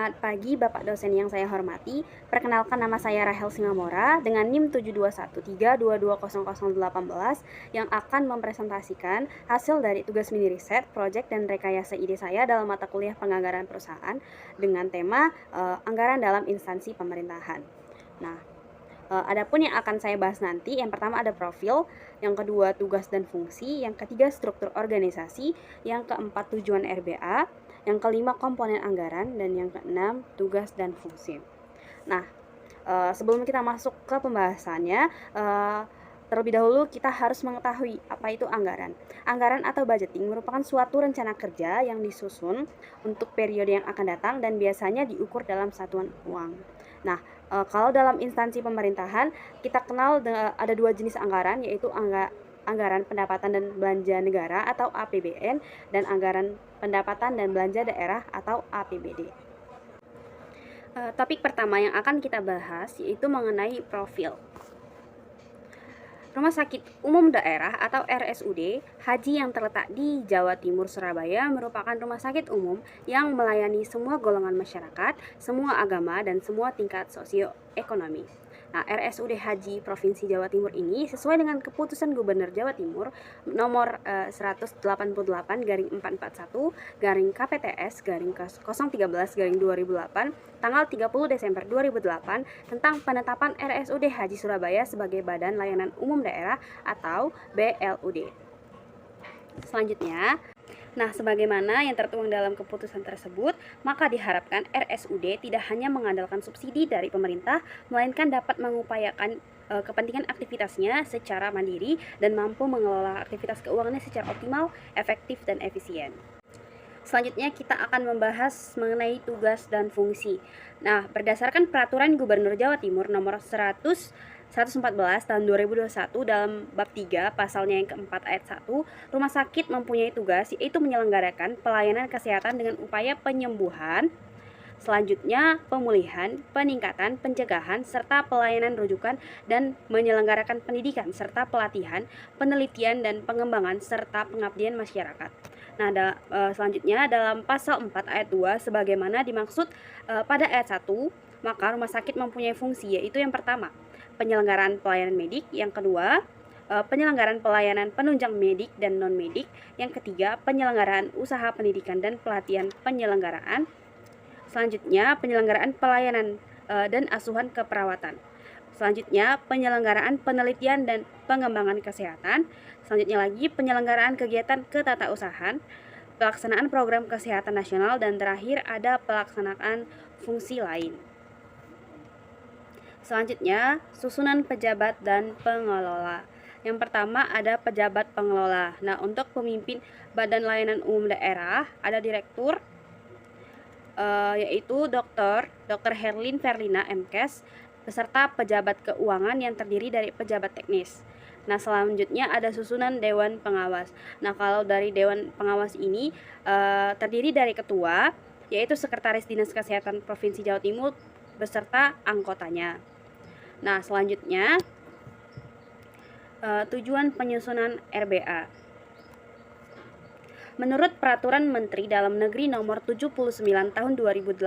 Selamat pagi Bapak dosen yang saya hormati. Perkenalkan, nama saya Rahel Singamora dengan NIM 72132200018 yang akan mempresentasikan hasil dari tugas mini riset, proyek dan rekayasa ide saya dalam mata kuliah penganggaran perusahaan dengan tema anggaran dalam instansi pemerintahan. Nah, adapun yang akan saya bahas nanti, yang pertama ada profil, yang kedua tugas dan fungsi, yang ketiga struktur organisasi, yang keempat tujuan RBA, yang kelima komponen anggaran, dan yang keenam tugas dan fungsi. Nah, sebelum kita masuk ke pembahasannya, terlebih dahulu kita harus mengetahui apa itu anggaran. Anggaran atau budgeting merupakan suatu rencana kerja yang disusun untuk periode yang akan datang dan biasanya diukur dalam satuan uang. Nah, kalau dalam instansi pemerintahan, kita kenal ada dua jenis anggaran, yaitu anggaran pendapatan dan belanja negara atau APBN dan anggaran pendapatan dan belanja daerah atau APBD. Topik pertama yang akan kita bahas yaitu mengenai profil. Rumah Sakit Umum Daerah atau RSUD Haji yang terletak di Jawa Timur, Surabaya merupakan rumah sakit umum yang melayani semua golongan masyarakat, semua agama, dan semua tingkat sosioekonomi. Nah, RSUD Haji Provinsi Jawa Timur ini sesuai dengan keputusan Gubernur Jawa Timur nomor 188-441-KPTS-013-2008 tanggal 30 Desember 2008 tentang penetapan RSUD Haji Surabaya sebagai Badan Layanan Umum Daerah atau BLUD. Selanjutnya, sebagaimana yang tertuang dalam keputusan tersebut, maka diharapkan RSUD tidak hanya mengandalkan subsidi dari pemerintah, melainkan dapat mengupayakan kepentingan aktivitasnya secara mandiri dan mampu mengelola aktivitas keuangannya secara optimal, efektif, dan efisien. Selanjutnya kita akan membahas mengenai tugas dan fungsi. Nah, berdasarkan Peraturan Gubernur Jawa Timur nomor 114 tahun 2021 dalam bab 3 pasalnya yang keempat ayat 1, rumah sakit mempunyai tugas yaitu menyelenggarakan pelayanan kesehatan dengan upaya penyembuhan, selanjutnya pemulihan, peningkatan, pencegahan, serta pelayanan rujukan dan menyelenggarakan pendidikan serta pelatihan, penelitian dan pengembangan serta pengabdian masyarakat. Nah, selanjutnya dalam pasal 4 ayat 2 sebagaimana dimaksud pada ayat 1, maka rumah sakit mempunyai fungsi yaitu yang pertama, penyelenggaraan pelayanan medik, yang kedua, penyelenggaraan pelayanan penunjang medik dan non-medik, yang ketiga, penyelenggaraan usaha pendidikan dan pelatihan penyelenggaraan, selanjutnya penyelenggaraan pelayanan dan asuhan keperawatan, selanjutnya penyelenggaraan penelitian dan pengembangan kesehatan, selanjutnya lagi penyelenggaraan kegiatan ketatausahaan, pelaksanaan program kesehatan nasional, dan terakhir ada pelaksanaan fungsi lain. Selanjutnya, susunan pejabat dan pengelola. Yang pertama ada pejabat pengelola. Nah, untuk pemimpin Badan Layanan Umum Daerah ada direktur, yaitu Dr. Herlin Verlina MKes, beserta pejabat keuangan yang terdiri dari pejabat teknis. Nah, selanjutnya ada susunan Dewan Pengawas. Nah, kalau dari Dewan Pengawas ini terdiri dari ketua, yaitu Sekretaris Dinas Kesehatan Provinsi Jawa Timur beserta anggotanya. Nah, selanjutnya tujuan penyusunan RBA. Menurut Peraturan Menteri Dalam Negeri Nomor 79 Tahun 2018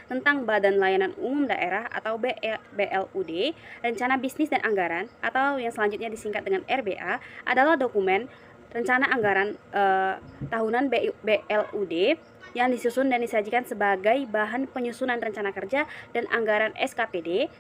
tentang Badan Layanan Umum Daerah atau BLUD, Rencana Bisnis dan Anggaran atau yang selanjutnya disingkat dengan RBA adalah dokumen rencana anggaran tahunan BLUD yang disusun dan disajikan sebagai bahan penyusunan rencana kerja dan anggaran SKPD.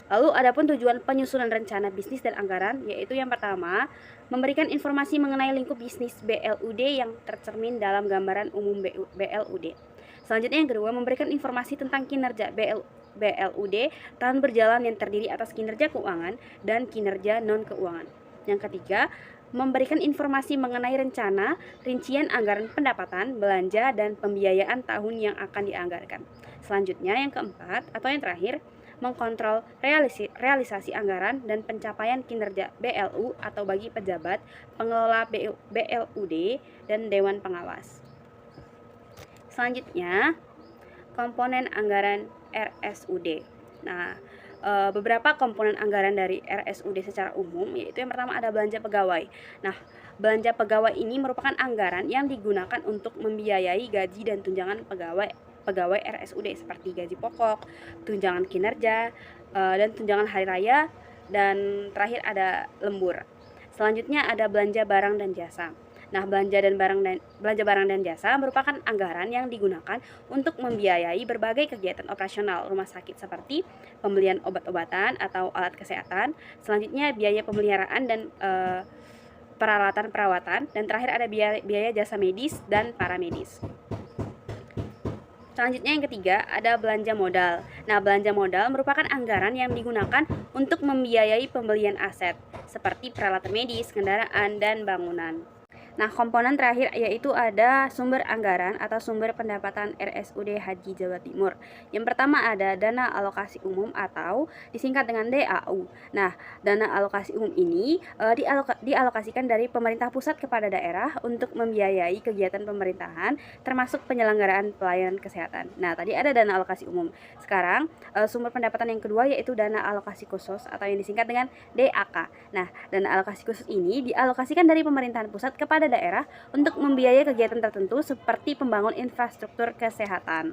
Lalu adapun tujuan penyusunan rencana bisnis dan anggaran yaitu yang pertama, memberikan informasi mengenai lingkup bisnis BLUD yang tercermin dalam gambaran umum BLUD. Selanjutnya yang kedua, memberikan informasi tentang kinerja BLUD tahun berjalan yang terdiri atas kinerja keuangan dan kinerja non-keuangan. Yang ketiga, memberikan informasi mengenai rencana, rincian anggaran pendapatan, belanja, dan pembiayaan tahun yang akan dianggarkan. Selanjutnya yang keempat atau yang terakhir, mengkontrol realisasi anggaran dan pencapaian kinerja BLU atau bagi pejabat, pengelola BLUD, dan Dewan Pengawas. Selanjutnya, komponen anggaran RSUD. Nah, beberapa komponen anggaran dari RSUD secara umum yaitu yang pertama ada belanja pegawai. Nah, belanja pegawai ini merupakan anggaran yang digunakan untuk membiayai gaji dan tunjangan pegawai pegawai RSUD seperti gaji pokok, tunjangan kinerja, dan tunjangan hari raya, dan terakhir ada lembur. Selanjutnya ada belanja barang dan jasa. Nah, belanja barang dan jasa merupakan anggaran yang digunakan untuk membiayai berbagai kegiatan operasional rumah sakit seperti pembelian obat-obatan atau alat kesehatan. Selanjutnya biaya pemeliharaan dan peralatan perawatan, dan terakhir ada biaya jasa medis dan paramedis. Selanjutnya yang ketiga ada belanja modal. Nah, belanja modal merupakan anggaran yang digunakan untuk membiayai pembelian aset seperti peralatan medis, kendaraan, dan bangunan. Nah, komponen terakhir yaitu ada sumber anggaran atau sumber pendapatan RSUD Haji Jawa Timur. Yang pertama ada dana alokasi umum atau disingkat dengan DAU. Nah, dana alokasi umum ini dialokasikan dari pemerintah pusat kepada daerah untuk membiayai kegiatan pemerintahan termasuk penyelenggaraan pelayanan kesehatan. Nah, tadi ada dana alokasi umum. Sekarang sumber pendapatan yang kedua yaitu dana alokasi khusus atau yang disingkat dengan DAK. Nah, dana alokasi khusus ini dialokasikan dari pemerintahan pusat kepada daerah untuk membiayai kegiatan tertentu seperti pembangun infrastruktur kesehatan.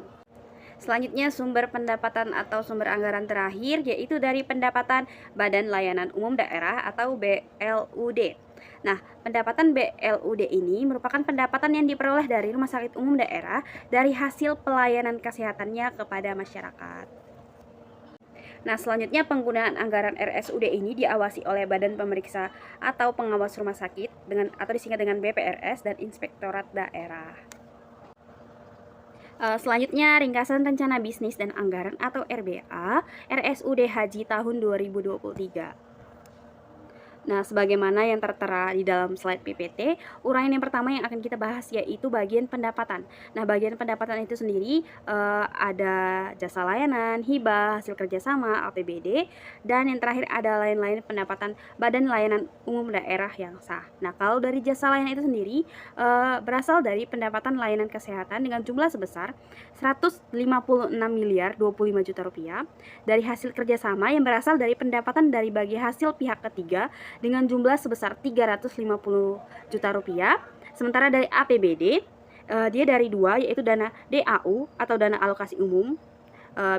Selanjutnya sumber pendapatan atau sumber anggaran terakhir yaitu dari pendapatan Badan Layanan Umum Daerah atau BLUD. Nah, pendapatan BLUD ini merupakan pendapatan yang diperoleh dari rumah sakit umum daerah dari hasil pelayanan kesehatannya kepada masyarakat. Nah, selanjutnya penggunaan anggaran RSUD ini diawasi oleh Badan Pemeriksa atau Pengawas Rumah Sakit atau disingkat dengan BPRS dan Inspektorat Daerah. Selanjutnya ringkasan rencana bisnis dan anggaran atau RBA RSUD Haji tahun 2023. Nah, sebagaimana yang tertera di dalam slide PPT, uraian yang pertama yang akan kita bahas yaitu bagian pendapatan. Nah, bagian pendapatan itu sendiri ada jasa layanan, hibah, hasil kerjasama, APBD, dan yang terakhir ada lain-lain pendapatan Badan Layanan Umum Daerah yang sah. Nah, kalau dari jasa layanan itu sendiri berasal dari pendapatan layanan kesehatan dengan jumlah sebesar 156 miliar 25 juta rupiah, dari hasil kerjasama yang berasal dari pendapatan dari bagi hasil pihak ketiga dengan jumlah sebesar 350 juta rupiah. Sementara dari APBD dia dari dua, yaitu dana DAU atau dana alokasi umum,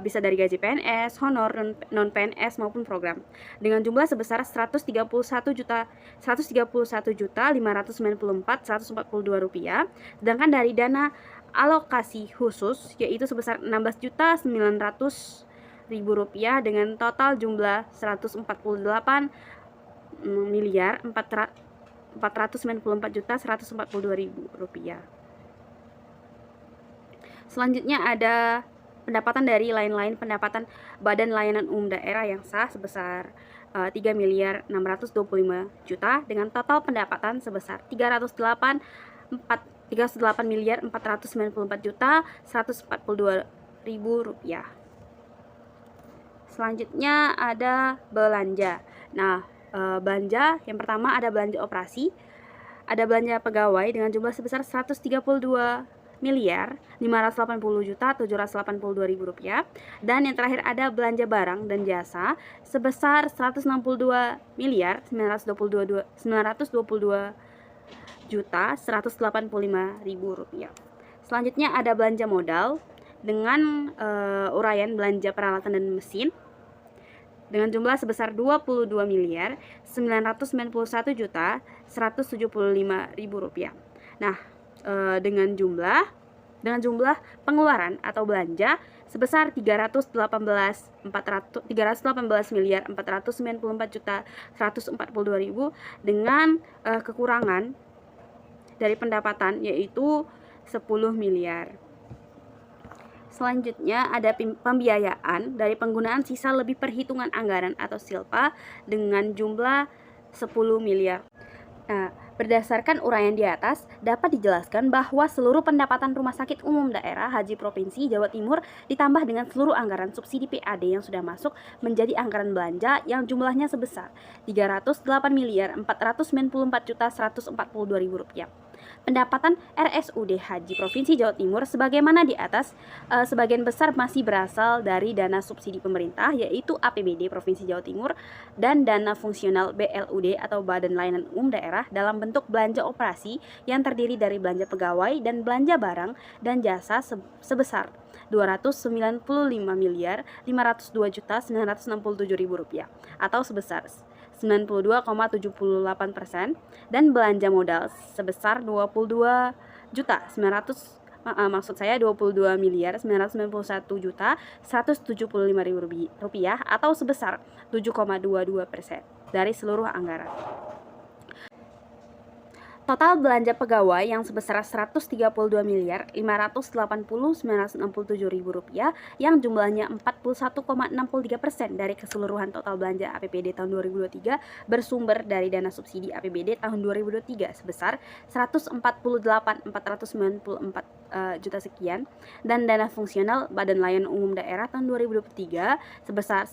bisa dari gaji PNS, honor, non PNS maupun program dengan jumlah sebesar 131 juta 131 juta 594 142 rupiah. Sedangkan dari dana alokasi khusus yaitu sebesar 16 juta 900 ribu rupiah dengan total jumlah 148 miliar 494 juta 142 ribu rupiah. Selanjutnya ada pendapatan dari lain-lain pendapatan Badan Layanan Umum Daerah yang sah sebesar 3 miliar 625 juta dengan total pendapatan sebesar 308 miliar 494 juta 142 ribu rupiah. Selanjutnya ada belanja. Nah, belanja yang pertama ada belanja operasi, ada belanja pegawai dengan jumlah sebesar 132 miliar 580 juta 782 ribu rupiah, dan yang terakhir ada belanja barang dan jasa sebesar 162 miliar 922 juta 185 ribu rupiah. Selanjutnya ada belanja modal dengan uraian belanja peralatan dan mesin dengan jumlah sebesar 22 miliar 991 juta 175 ribu rupiah. Nah, dengan jumlah pengeluaran atau belanja sebesar 318 miliar 494 juta 142 ribu dengan kekurangan dari pendapatan yaitu 10 miliar. Selanjutnya ada pembiayaan dari penggunaan sisa lebih perhitungan anggaran atau SILPA dengan jumlah 10 miliar. Nah, berdasarkan uraian di atas, dapat dijelaskan bahwa seluruh pendapatan Rumah Sakit Umum Daerah Haji Provinsi Jawa Timur ditambah dengan seluruh anggaran subsidi PAD yang sudah masuk menjadi anggaran belanja yang jumlahnya sebesar 308 miliar 494 juta 142 ribu rupiah. Pendapatan RSUD Haji Provinsi Jawa Timur sebagaimana di atas, sebagian besar masih berasal dari dana subsidi pemerintah, yaitu APBD Provinsi Jawa Timur dan dana fungsional BLUD atau Badan Layanan Umum Daerah dalam bentuk belanja operasi yang terdiri dari belanja pegawai dan belanja barang dan jasa sebesar Rp209.502.967.000 atau sebesar 92,78% dan belanja modal sebesar 22.971.175.000 rupiah atau sebesar 7,22% dari seluruh anggaran. Total belanja pegawai yang sebesar Rp132.580.967.000 yang jumlahnya 41,63% dari keseluruhan total belanja APBD tahun 2023 bersumber dari dana subsidi APBD tahun 2023 sebesar 148.494 juta sekian dan dana fungsional Badan Layanan Umum Daerah tahun 2023 sebesar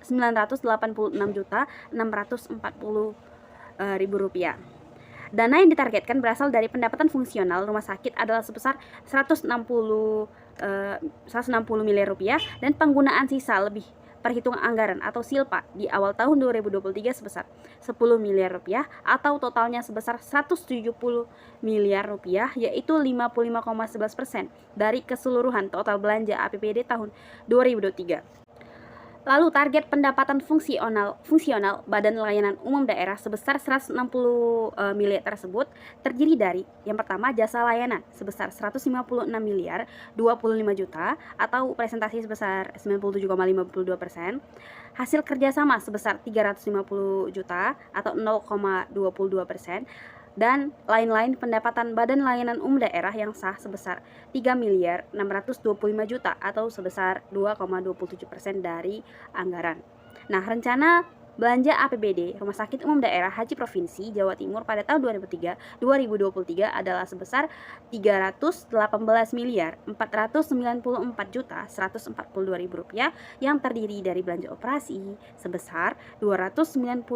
986.640.000 rupiah. Dana yang ditargetkan berasal dari pendapatan fungsional rumah sakit adalah sebesar 160 miliar rupiah dan penggunaan sisa lebih perhitungan anggaran atau SILPA di awal tahun 2023 sebesar 10 miliar rupiah atau totalnya sebesar 170 miliar rupiah, yaitu 55,11% dari keseluruhan total belanja APBD tahun 2023. Lalu target pendapatan fungsional Badan Layanan Umum Daerah sebesar 160 miliar tersebut terdiri dari yang pertama jasa layanan sebesar 156 miliar 25 juta atau presentasi sebesar 97,52%, hasil kerjasama sebesar 350 juta atau 0,22%, dan lain-lain pendapatan Badan Layanan Umum Daerah yang sah sebesar 3 miliar 625 juta atau sebesar 2,27% dari anggaran. Nah, rencana belanja APBD Rumah Sakit Umum Daerah Haji Provinsi Jawa Timur pada tahun 2023 adalah sebesar Rp318.494.142.000 yang terdiri dari belanja operasi sebesar 295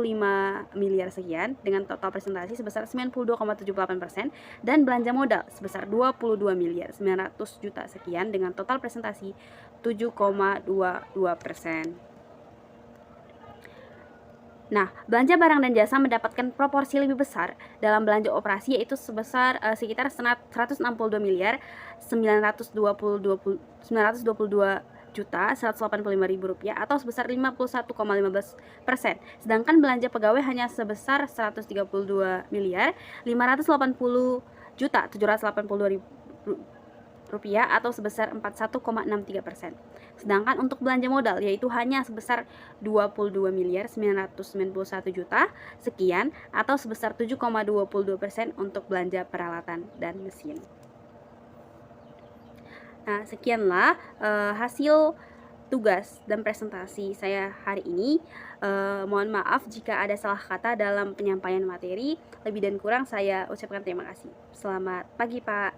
miliar sekian dengan total presentasi sebesar 92,78% dan belanja modal sebesar 22 miliar 900 juta sekian dengan total presentasi 7,22%. Nah, belanja barang dan jasa mendapatkan proporsi lebih besar dalam belanja operasi, yaitu sebesar sekitar 162 miliar 922 juta 185.000 rupiah atau sebesar 51,15%. Sedangkan belanja pegawai hanya sebesar 132 miliar 580 juta 782.000 rupiah atau sebesar 41,63%. Sedangkan untuk belanja modal yaitu hanya sebesar 22 miliar 991 juta sekian atau sebesar 7,22% untuk belanja peralatan dan mesin. Nah, sekianlah hasil tugas dan presentasi saya hari ini. Mohon maaf jika ada salah kata dalam penyampaian materi. Lebih dan kurang saya ucapkan terima kasih. Selamat pagi, Pak.